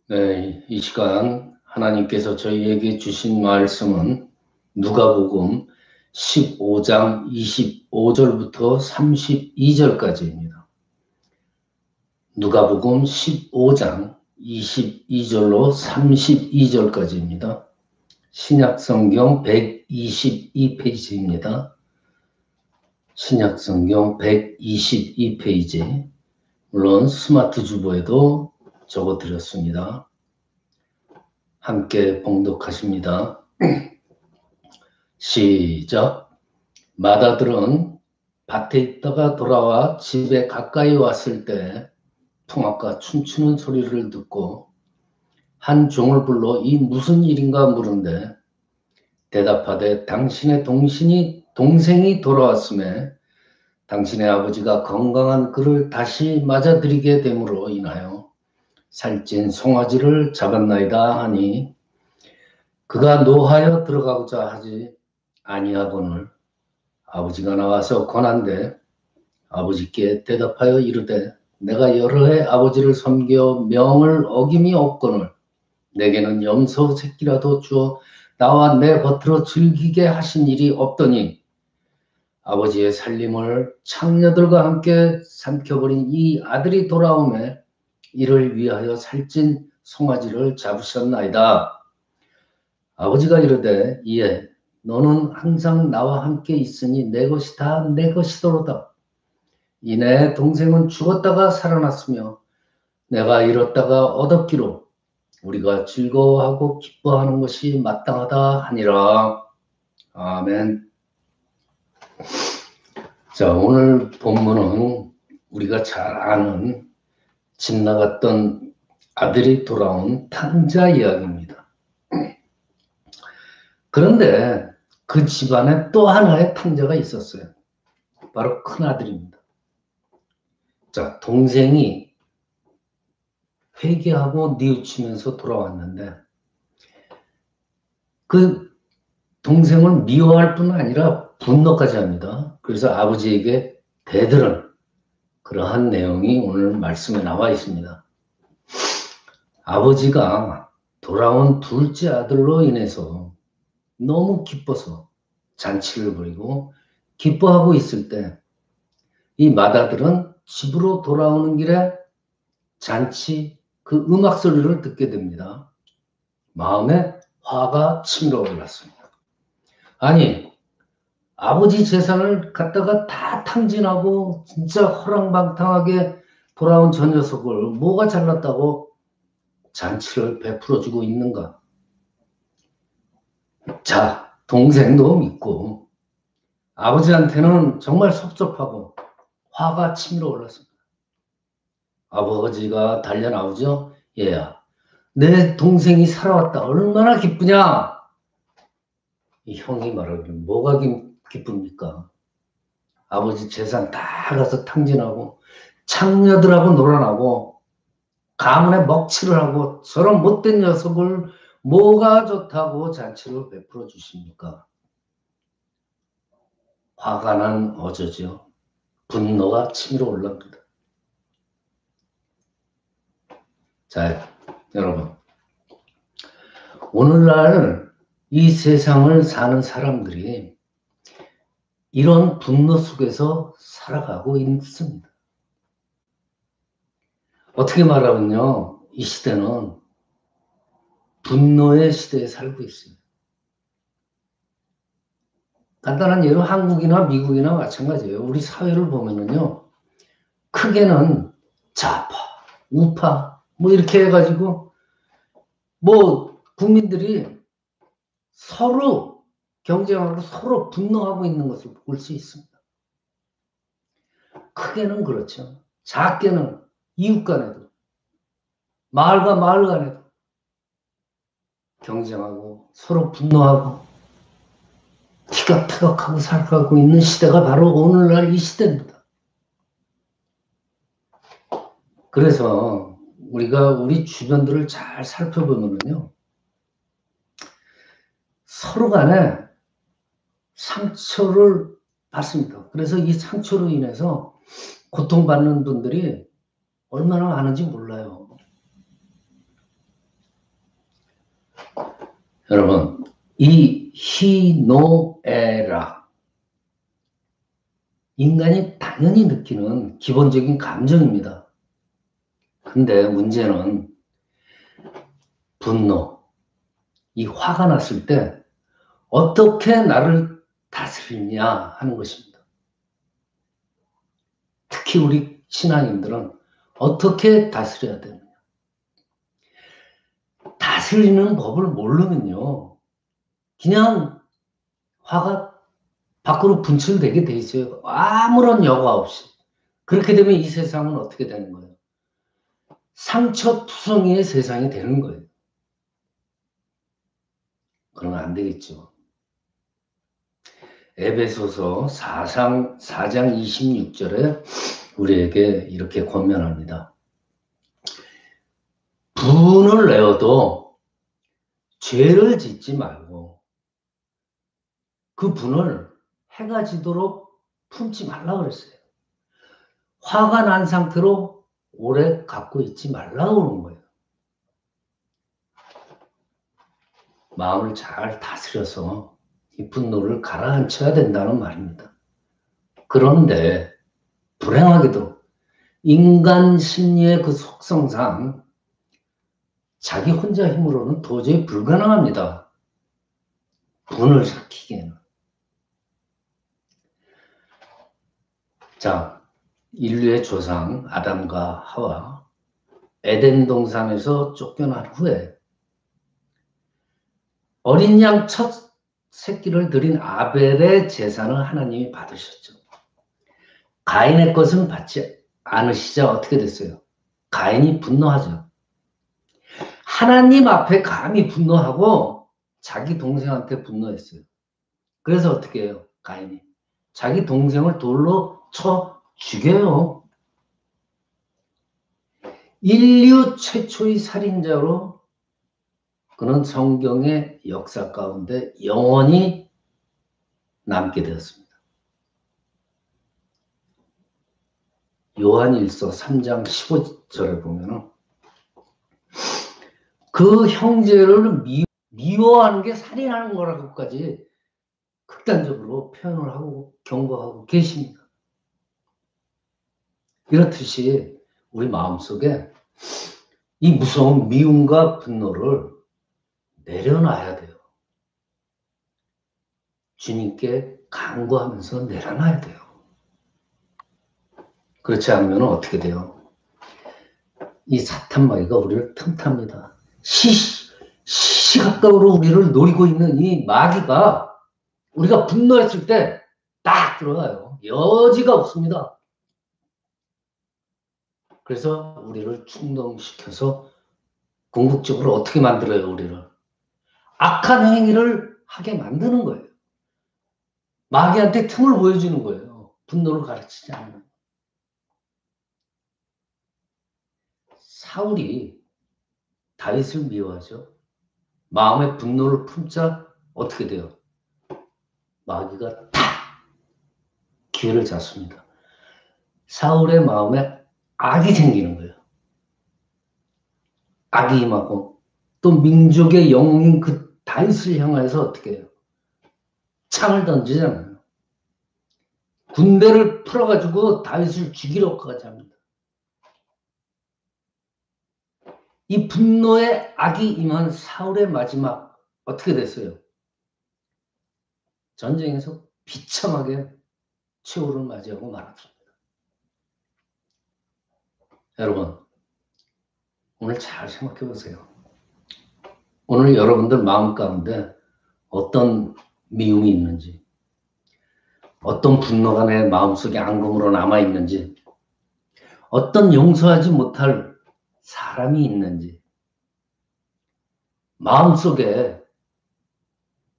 네, 이 시간 하나님께서 저희에게 주신 말씀은 누가복음 15장 25절부터 32절까지입니다. 누가복음 15장 22절로 32절까지입니다. 신약성경 122페이지입니다. 신약성경 122페이지. 물론 스마트 주보에도 적어드렸습니다. 함께 봉독하십니다. 시작. 마다들은 밭에 있다가 돌아와 집에 가까이 왔을 때 풍악과 춤추는 소리를 듣고 한 종을 불러 이 무슨 일인가 물은데 대답하되 당신의 동생이 돌아왔음에 당신의 아버지가 건강한 그를 다시 맞아들이게 됨으로 인하여 살찐 송아지를 잡았나이다 하니 그가 노하여 들어가고자 하지 아니하거늘 아버지가 나와서 권한대 아버지께 대답하여 이르되 내가 여러 해 아버지를 섬겨 명을 어김이 없거늘 내게는 염소 새끼라도 주어 나와 내 겉으로 즐기게 하신 일이 없더니 아버지의 살림을 창녀들과 함께 삼켜버린 이 아들이 돌아오매 이를 위하여 살찐 송아지를 잡으셨나이다. 아버지가 이르되 이에 너는 항상 나와 함께 있으니 내 것이 다 내 것이더로다. 이내 동생은 죽었다가 살아났으며 내가 잃었다가 얻었기로 우리가 즐거워하고 기뻐하는 것이 마땅하다 하니라. 아멘. 자, 오늘 본문은 우리가 잘 아는 집 나갔던 아들이 돌아온 탕자 이야기입니다. 그런데 그 집안에 또 하나의 탕자가 있었어요. 바로 큰아들입니다. 자, 동생이 회개하고 뉘우치면서 돌아왔는데 그 동생을 미워할 뿐 아니라 분노까지 합니다. 그래서 아버지에게 대들은 그러한 내용이 오늘 말씀에 나와 있습니다. 아버지가 돌아온 둘째 아들로 인해서 너무 기뻐서 잔치를 벌이고 기뻐하고 있을 때 이 맏아들은 집으로 돌아오는 길에 잔치 그 음악 소리를 듣게 됩니다. 마음에 화가 치밀어 올랐습니다. 아니, 아버지 재산을 갖다가 다 탕진하고 진짜 허랑방탕하게 돌아온 저 녀석을 뭐가 잘났다고 잔치를 베풀어주고 있는가? 자, 동생도 믿고 아버지한테는 정말 섭섭하고 화가 치밀어 올랐습니다. 아버지가 달려 나오죠. 얘야, 내 동생이 살아왔다. 얼마나 기쁘냐? 이 형이 말하기를 뭐가 기쁩니까? 아버지 재산 다 가서 탕진하고 창녀들하고 놀아나고 가문에 먹칠을 하고 저런 못된 녀석을 뭐가 좋다고 잔치를 베풀어 주십니까? 화가 난 어저죠. 분노가 치밀어 올라옵니다. 자, 여러분, 오늘날 이 세상을 사는 사람들이 이런 분노 속에서 살아가고 있습니다. 어떻게 말하면요, 이 시대는 분노의 시대에 살고 있습니다. 간단한 예로 한국이나 미국이나 마찬가지예요. 우리 사회를 보면은요, 크게는 좌파, 우파, 뭐 이렇게 해가지고, 뭐 국민들이 서로 경쟁하고 서로 분노하고 있는 것을 볼 수 있습니다. 크게는 그렇죠. 작게는 이웃 간에도, 마을과 마을 간에도 경쟁하고 서로 분노하고 티격태격하고 살아가고 있는 시대가 바로 오늘날 이 시대입니다. 그래서 우리가 우리 주변들을 잘 살펴보면요, 서로 간에 상처를 받습니다. 그래서 이 상처로 인해서 고통받는 분들이 얼마나 많은지 몰라요. 여러분, 이 희노애락, 인간이 당연히 느끼는 기본적인 감정입니다. 근데 문제는 분노, 이 화가 났을 때 어떻게 나를 다스리냐 하는 것입니다. 특히 우리 신앙인들은 어떻게 다스려야 되느냐. 다스리는 법을 모르면요, 그냥 화가 밖으로 분출되게 돼 있어요. 아무런 여과 없이. 그렇게 되면 이 세상은 어떻게 되는 거예요? 상처투성이의 세상이 되는 거예요. 그러면 안 되겠죠. 에베소서 4장 26절에 우리에게 이렇게 권면합니다. 분을 내어도 죄를 짓지 말고 그 분을 해가 지도록 품지 말라 그랬어요. 화가 난 상태로 오래 갖고 있지 말라고 그런 거예요. 마음을 잘 다스려서 이 분노를 가라앉혀야 된다는 말입니다. 그런데 불행하게도 인간 심리의 그 속성상 자기 혼자 힘으로는 도저히 불가능합니다. 분을 삭히기에는. 자, 인류의 조상 아담과 하와 에덴 동산에서 쫓겨난 후에 어린 양 첫 새끼를 드린 아벨의 제사는 하나님이 받으셨죠. 가인의 것은 받지 않으시자 어떻게 됐어요? 가인이 분노하죠. 하나님 앞에 감히 분노하고 자기 동생한테 분노했어요. 그래서 어떻게 해요? 가인이 자기 동생을 돌로 쳐 죽여요. 인류 최초의 살인자로 그는 성경의 역사 가운데 영원히 남게 되었습니다. 요한일서 3장 15절에 보면은 그 형제를 미워하는 게 살인하는 거라고까지 극단적으로 표현을 하고 경고하고 계십니다. 이렇듯이 우리 마음속에 이 무서운 미움과 분노를 내려놔야 돼요. 주님께 간구하면서 내려놔야 돼요. 그렇지 않으면 어떻게 돼요? 이 사탄마귀가 우리를 틈탑니다. 시시각각으로 우리를 노리고 있는 이 마귀가 우리가 분노했을 때 딱 들어가요. 여지가 없습니다. 그래서 우리를 충동시켜서 궁극적으로 어떻게 만들어요, 우리를? 악한 행위를 하게 만드는 거예요. 마귀한테 틈을 보여주는 거예요. 분노를 가르치지 않으면. 사울이 다윗을 미워하죠. 마음에 분노를 품자 어떻게 돼요? 마귀가 탁 기회를 잡습니다. 사울의 마음에 악이 생기는 거예요. 악이 임하고 또 민족의 영웅인 그 다윗을 향해서 어떻게 해요? 창을 던지잖아요. 군대를 풀어가지고 다윗을 죽이려고 합니다. 이 분노의 악이 임한 사울의 마지막 어떻게 됐어요? 전쟁에서 비참하게 최후를 맞이하고 말았습니다. 여러분, 오늘 잘 생각해 보세요. 오늘 여러분들 마음 가운데 어떤 미움이 있는지, 어떤 분노가 내 마음속에 앙금으로 남아있는지, 어떤 용서하지 못할 사람이 있는지, 마음속에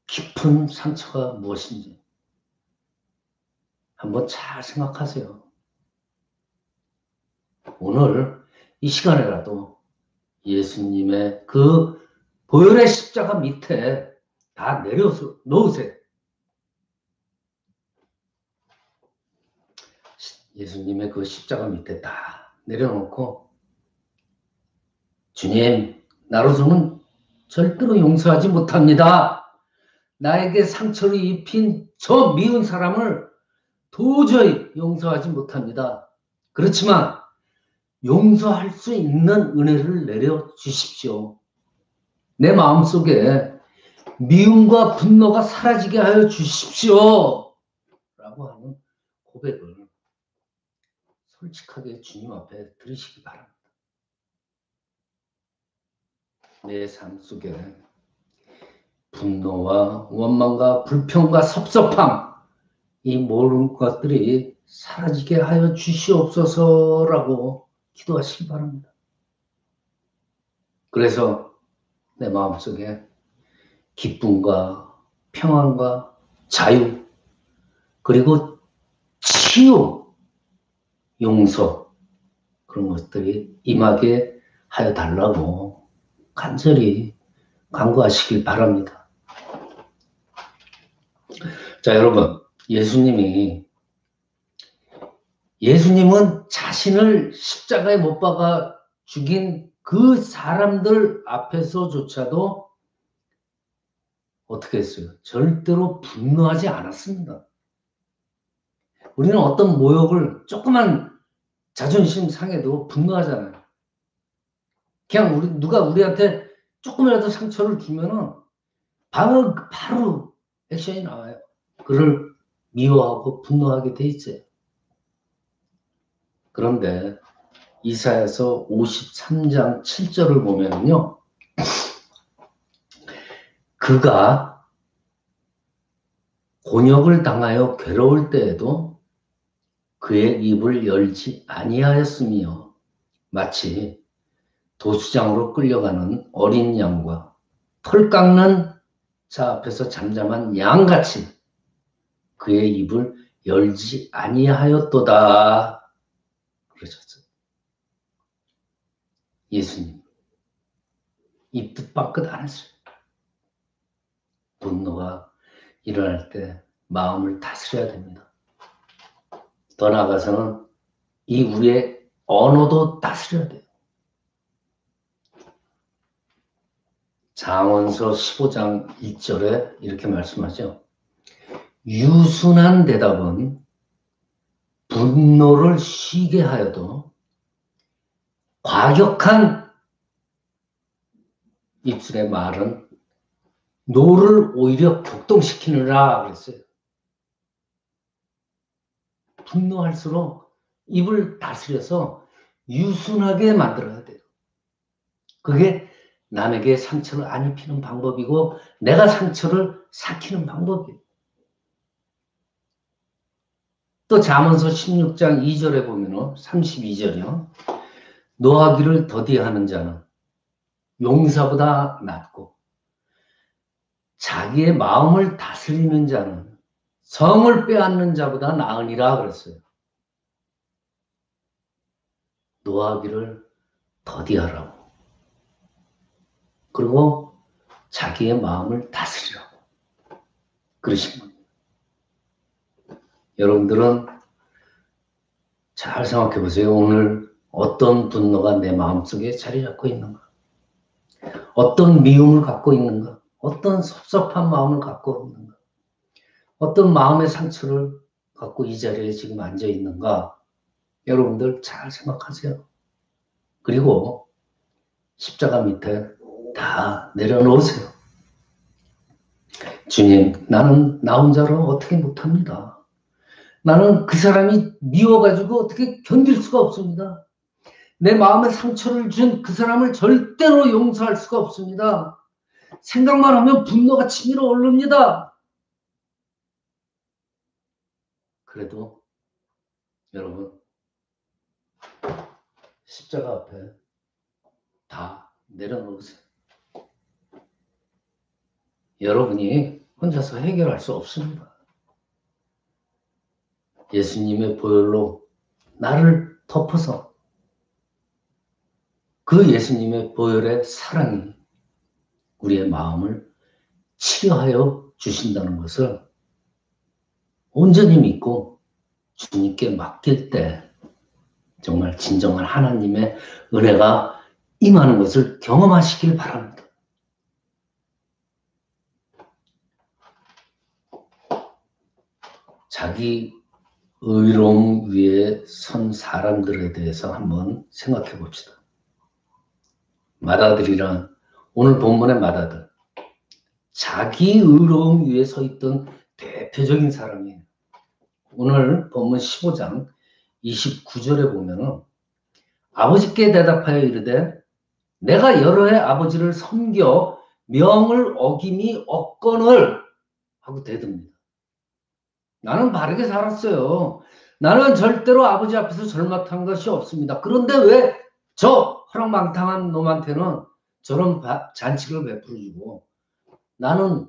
깊은 상처가 무엇인지 한번 잘 생각하세요. 오늘 이 시간에라도 예수님의 그 보혈의 십자가 밑에 다 내려서 놓으세요. 예수님의 그 십자가 밑에 다 내려놓고 주님, 나로서는 절대로 용서하지 못합니다. 나에게 상처를 입힌 저 미운 사람을 도저히 용서하지 못합니다. 그렇지만 용서할 수 있는 은혜를 내려주십시오. 내 마음속에 미움과 분노가 사라지게 하여 주십시오. 라고 하는 고백을 솔직하게 주님 앞에 드리시기 바랍니다. 내 삶 속에 분노와 원망과 불평과 섭섭함, 이 모든 것들이 사라지게 하여 주시옵소서라고 기도하시기 바랍니다. 그래서 내 마음속에 기쁨과 평안과 자유, 그리고 치유, 용서, 그런 것들이 임하게 하여 달라고 간절히 간구하시길 바랍니다. 자, 여러분, 예수님은 자신을 십자가에 못 박아 죽인 그 사람들 앞에서조차도 어떻게 했어요? 절대로 분노하지 않았습니다. 우리는 어떤 모욕을 조그만 자존심 상해도 분노하잖아요. 그냥 누가 우리한테 조금이라도 상처를 주면은 바로 액션이 나와요. 그를 미워하고 분노하게 돼 있어요. 그런데 이사야서 53장 7절을 보면은요, 그가 곤욕을 당하여 괴로울 때에도 그의 입을 열지 아니하였으며 마치 도수장으로 끌려가는 어린 양과 털 깎는 자 앞에서 잠잠한 양같이 그의 입을 열지 아니하였도다 그러셨어요. 예수님 입 뜻밖을 안 했어요. 분노가 일어날 때 마음을 다스려야 됩니다. 더 나아가서는 이 우리의 언어도 다스려야 돼요. 잠언서 15장 1절에 이렇게 말씀하죠. 유순한 대답은 분노를 쉬게 하여도 과격한 입술의 말은 노를 오히려 격동시키느라 그랬어요. 분노할수록 입을 다스려서 유순하게 만들어야 돼요. 그게 남에게 상처를 안 입히는 방법이고 내가 상처를 삭히는 방법이에요. 또 잠언서 16장 2절에 보면 32절이요. 노하기를 더디하는 자는 용사보다 낫고 자기의 마음을 다스리는 자는 성을 빼앗는 자보다 나으니라 그랬어요. 노하기를 더디하라고. 그리고 자기의 마음을 다스리라고 그러신 겁니다. 여러분들은 잘 생각해 보세요. 오늘 어떤 분노가 내 마음속에 자리 잡고 있는가? 어떤 미움을 갖고 있는가? 어떤 섭섭한 마음을 갖고 있는가? 어떤 마음의 상처를 갖고 이 자리에 지금 앉아 있는가? 여러분들 잘 생각하세요. 그리고 십자가 밑에 다 내려놓으세요. 주님, 나는 나 혼자로 어떻게 못합니다. 나는 그 사람이 미워가지고 어떻게 견딜 수가 없습니다. 내 마음에 상처를 준 그 사람을 절대로 용서할 수가 없습니다. 생각만 하면 분노가 치밀어 오릅니다. 그래도 여러분 십자가 앞에 다 내려놓으세요. 여러분이 혼자서 해결할 수 없습니다. 예수님의 보혈로 나를 덮어서 그 예수님의 보혈의 사랑이 우리의 마음을 치료하여 주신다는 것을 온전히 믿고 주님께 맡길 때 정말 진정한 하나님의 은혜가 임하는 것을 경험하시길 바랍니다. 자기 의로움 위에 선 사람들에 대해서 한번 생각해 봅시다. 마다들이란 오늘 본문의 마다들, 자기 의로움 위에 서 있던 대표적인 사람이에요. 오늘 본문 15장 29절에 보면은 아버지께 대답하여 이르되 내가 여러 해 아버지를 섬겨 명을 어김이 없거늘 하고 대듭니다. 나는 바르게 살았어요. 나는 절대로 아버지 앞에서 잘못한 것이 없습니다. 그런데 왜 저 허랑방탕한 놈한테는 저런 잔치를 베풀어주고 나는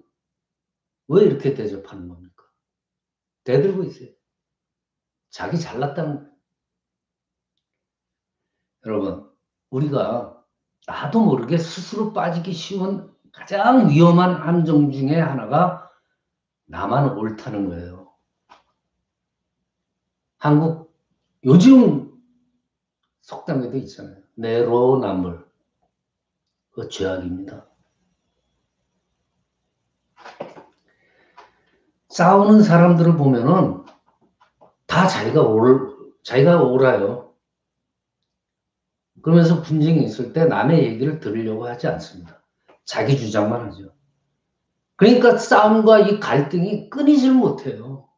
왜 이렇게 대접하는 겁니까? 대들고 있어요. 자기 잘났다는. 여러분, 우리가 나도 모르게 스스로 빠지기 쉬운 가장 위험한 함정 중에 하나가 나만 옳다는 거예요. 한국 요즘 속담에도 있잖아요. 내로남불. 그거 죄악입니다. 싸우는 사람들을 보면은 다 자기가 옳아요. 그러면서 분쟁이 있을 때 남의 얘기를 들으려고 하지 않습니다. 자기 주장만 하죠. 그러니까 싸움과 이 갈등이 끊이질 못해요.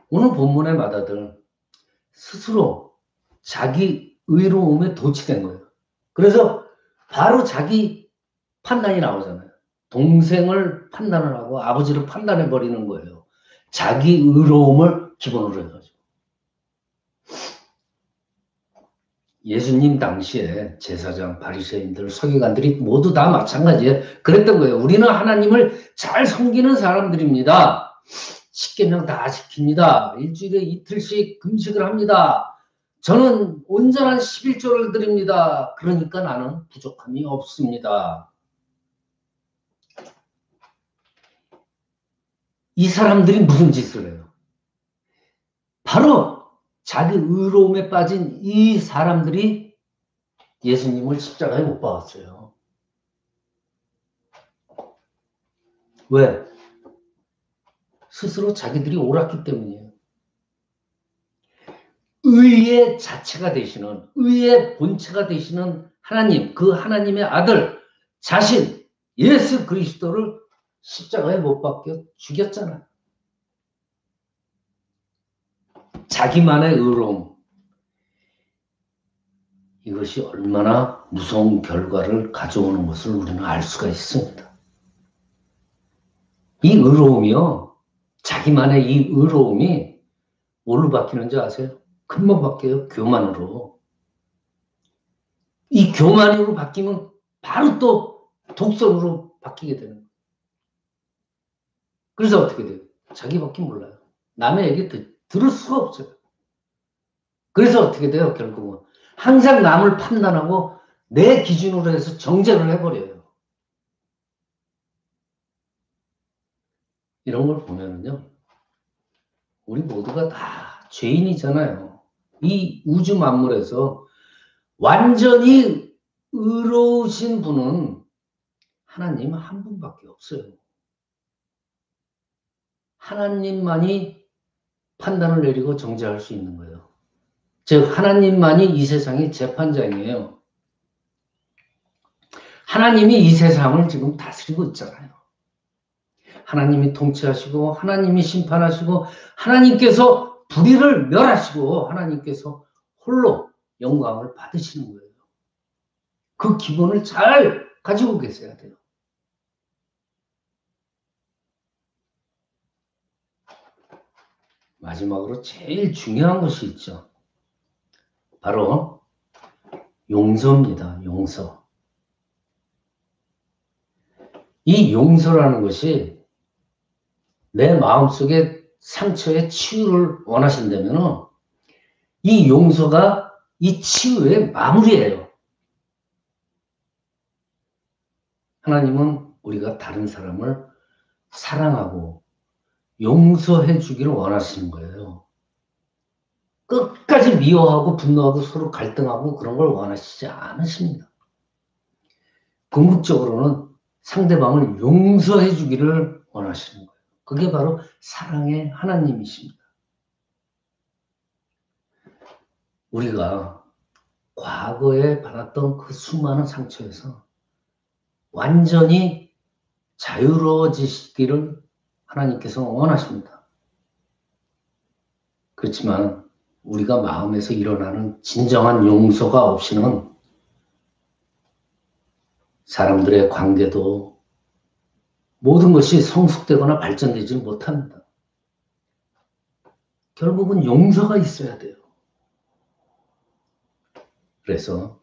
오늘 본문의 마다들 스스로 자기 의로움에 도취된 거예요. 그래서 바로 자기 판단이 나오잖아요. 동생을 판단을 하고 아버지를 판단해 버리는 거예요. 자기 의로움을 기본으로 해가지고. 예수님 당시에 제사장, 바리새인들, 서기관들이 모두 다 마찬가지예요. 그랬던 거예요. 우리는 하나님을 잘 섬기는 사람들입니다. 십계명 다 지킵니다. 일주일에 이틀씩 금식을 합니다. 저는 온전한 11조를 드립니다. 그러니까 나는 부족함이 없습니다. 이 사람들이 무슨 짓을 해요? 바로 자기 의로움에 빠진 이 사람들이 예수님을 십자가에 못 박았어요. 왜? 스스로 자기들이 옳았기 때문이에요. 의의 자체가 되시는, 의의 본체가 되시는 하나님, 그 하나님의 아들, 자신, 예수 그리스도를 십자가에 못 박혀 죽였잖아요. 자기만의 의로움. 이것이 얼마나 무서운 결과를 가져오는 것을 우리는 알 수가 있습니다. 이 의로움이요. 자기만의 이 의로움이 뭘로 바뀌는지 아세요? 금방 바뀌어요. 교만으로. 이 교만으로 바뀌면 바로 또 독선으로 바뀌게 되는 거예요. 그래서 어떻게 돼요? 자기밖에 몰라요. 남의 얘기 들을 수가 없어요. 그래서 어떻게 돼요? 결국은 항상 남을 판단하고 내 기준으로 해서 정죄를 해버려요. 이런 걸 보면은요, 우리 모두가 다 죄인이잖아요. 이 우주 만물에서 완전히 의로우신 분은 하나님 한 분밖에 없어요. 하나님만이 판단을 내리고 정죄할 수 있는 거예요. 즉 하나님만이 이 세상의 재판장이에요. 하나님이 이 세상을 지금 다스리고 있잖아요. 하나님이 통치하시고 하나님이 심판하시고 하나님께서 불의를 멸하시고 하나님께서 홀로 영광을 받으시는 거예요. 그 기본을 잘 가지고 계셔야 돼요. 마지막으로 제일 중요한 것이 있죠. 바로 용서입니다. 용서. 이 용서라는 것이 내 마음속에 상처의 치유를 원하신다면 이 용서가 이 치유의 마무리예요. 하나님은 우리가 다른 사람을 사랑하고 용서해 주기를 원하시는 거예요. 끝까지 미워하고 분노하고 서로 갈등하고 그런 걸 원하시지 않으십니다. 궁극적으로는 상대방을 용서해 주기를 원하시는 거예요. 그게 바로 사랑의 하나님이십니다. 우리가 과거에 받았던 그 수많은 상처에서 완전히 자유로워지시기를 하나님께서 원하십니다. 그렇지만 우리가 마음에서 일어나는 진정한 용서가 없이는 사람들의 관계도 모든 것이 성숙되거나 발전되지 못합니다. 결국은 용서가 있어야 돼요. 그래서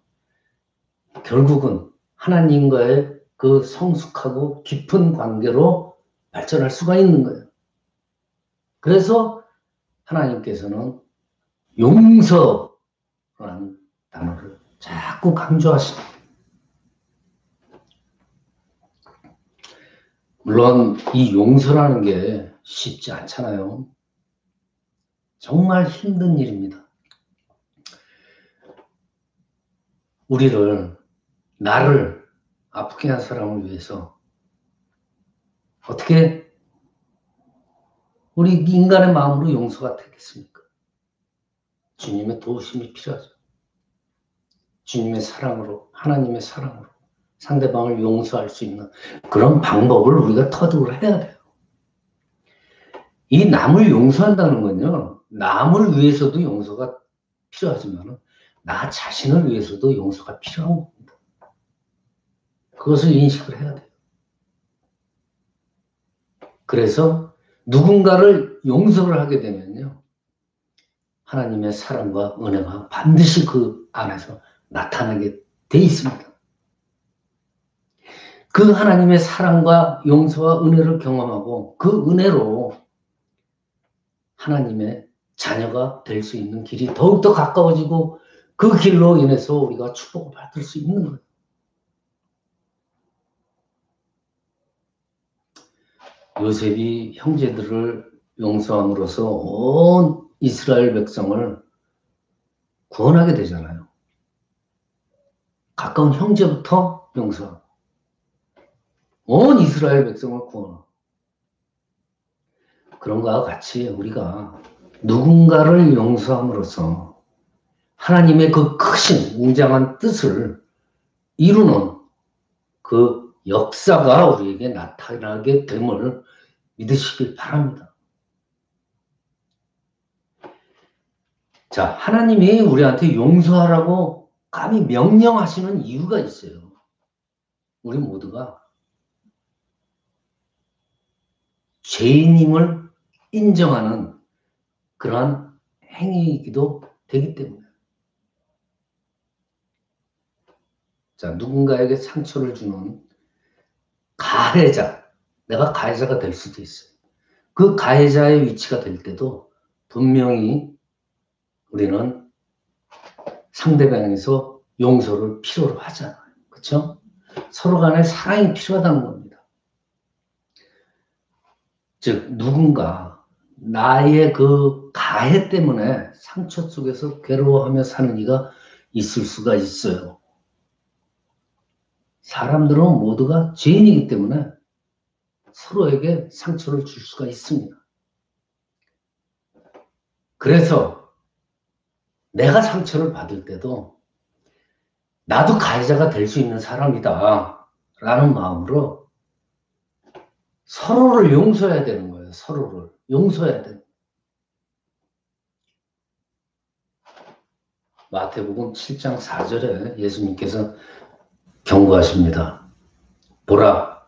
결국은 하나님과의 그 성숙하고 깊은 관계로 발전할 수가 있는 거예요. 그래서 하나님께서는 용서라는 단어를 자꾸 강조하십니다. 물론 이 용서라는 게 쉽지 않잖아요. 정말 힘든 일입니다. 나를 아프게 한 사람을 위해서 어떻게 우리 인간의 마음으로 용서가 되겠습니까? 주님의 도우심이 필요하죠. 주님의 사랑으로, 하나님의 사랑으로 상대방을 용서할 수 있는 그런 방법을 우리가 터득을 해야 돼요. 이 남을 용서한다는 건요, 남을 위해서도 용서가 필요하지만 나 자신을 위해서도 용서가 필요한 겁니다. 그것을 인식을 해야 돼요. 그래서 누군가를 용서를 하게 되면요, 하나님의 사랑과 은혜가 반드시 그 안에서 나타나게 돼 있습니다. 그 하나님의 사랑과 용서와 은혜를 경험하고 그 은혜로 하나님의 자녀가 될 수 있는 길이 더욱더 가까워지고 그 길로 인해서 우리가 축복을 받을 수 있는 거예요. 요셉이 형제들을 용서함으로써 온 이스라엘 백성을 구원하게 되잖아요. 가까운 형제부터 용서하고 온 이스라엘 백성을 구원하고, 그런 것과 같이 우리가 누군가를 용서함으로써 하나님의 그 크신 웅장한 뜻을 이루는 그 역사가 우리에게 나타나게 됨을 믿으시길 바랍니다. 자, 하나님이 우리한테 용서하라고 감히 명령하시는 이유가 있어요. 우리 모두가 죄인임을 인정하는 그러한 행위이기도 되기 때문에. 자, 누군가에게 상처를 주는 가해자, 내가 가해자가 될 수도 있어요. 그 가해자의 위치가 될 때도 분명히 우리는 상대방에서 용서를 필요로 하잖아요. 그렇죠? 서로 간에 사랑이 필요하다는 겁니다. 즉 누군가 나의 그 가해 때문에 상처 속에서 괴로워하며 사는 이가 있을 수가 있어요. 사람들은 모두가 죄인이기 때문에 서로에게 상처를 줄 수가 있습니다. 그래서 내가 상처를 받을 때도 나도 가해자가 될 수 있는 사람이다 라는 마음으로 서로를 용서해야 되는 거예요. 서로를 용서해야 되는 거예요. 마태복음 7장 4절에 예수님께서 경고하십니다. 보라,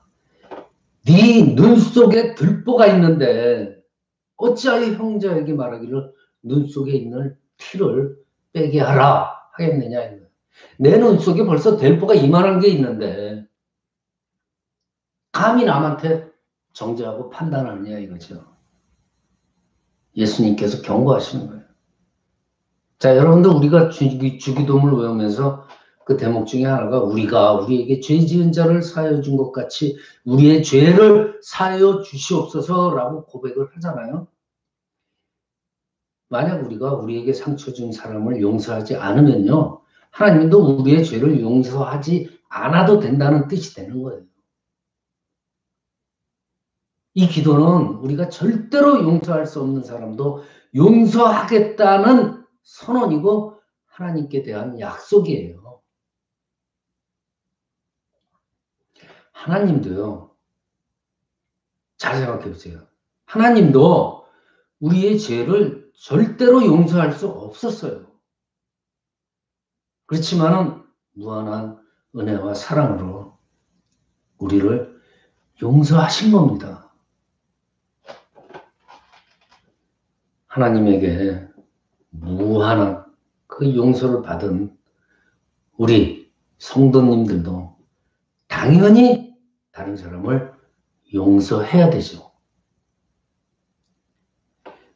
네 눈 속에 들보가 있는데 어찌하여 형제에게 말하기를 눈 속에 있는 티를 빼게 하라 하겠느냐. 내 눈 속에 벌써 들보가 이만한 게 있는데 감히 남한테 정죄하고 판단하느냐 이거죠. 예수님께서 경고하시는 거예요. 자, 여러분들 우리가 주기도문을 외우면서 그 대목 중에 하나가 우리가 우리에게 죄 지은 자를 사하여 준 것 같이 우리의 죄를 사하여 주시옵소서라고 고백을 하잖아요. 만약 우리가 우리에게 상처 준 사람을 용서하지 않으면요, 하나님도 우리의 죄를 용서하지 않아도 된다는 뜻이 되는 거예요. 이 기도는 우리가 절대로 용서할 수 없는 사람도 용서하겠다는 선언이고 하나님께 대한 약속이에요. 하나님도요. 잘 생각해 보세요. 하나님도 우리의 죄를 절대로 용서할 수 없었어요. 그렇지만은 무한한 은혜와 사랑으로 우리를 용서하신 겁니다. 하나님에게 무한한 그 용서를 받은 우리 성도님들도 당연히 다른 사람을 용서해야 되죠.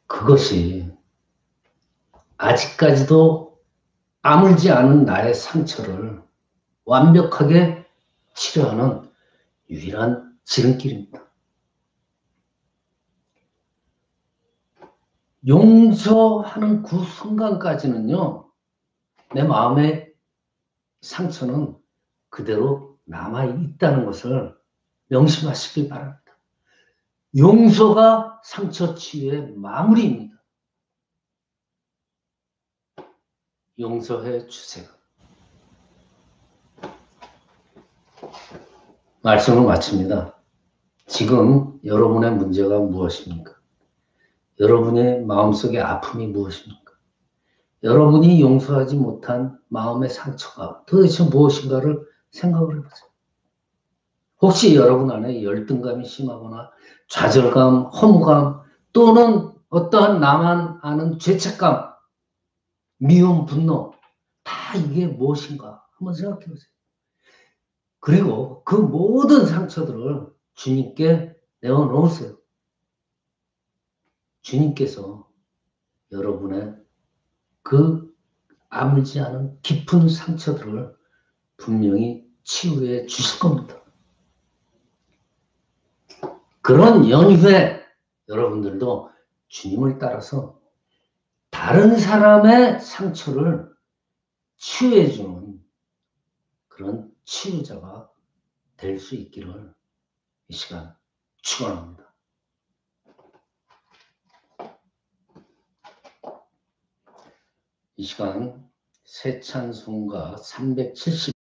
그것이 아직까지도 아물지 않은 나의 상처를 완벽하게 치료하는 유일한 지름길입니다. 용서하는 그 순간까지는요, 내 마음의 상처는 그대로 남아있다는 것을 명심하시길 바랍니다. 용서가 상처 치유의 마무리입니다. 용서해 주세요. 말씀을 마칩니다. 지금 여러분의 문제가 무엇입니까? 여러분의 마음속의 아픔이 무엇입니까? 여러분이 용서하지 못한 마음의 상처가 도대체 무엇인가를 생각을 해보세요. 혹시 여러분 안에 열등감이 심하거나 좌절감, 허무감 또는 어떠한 나만 아는 죄책감, 미움, 분노 다 이게 무엇인가 한번 생각해 보세요. 그리고 그 모든 상처들을 주님께 내어놓으세요. 주님께서 여러분의 그 아물지 않은 깊은 상처들을 분명히 치유해 주실 겁니다. 그런 연후에 여러분들도 주님을 따라서 다른 사람의 상처를 치유해 주는 그런 치유자가 될 수 있기를 이 시간 축원합니다. 이 시간 새 찬송가 370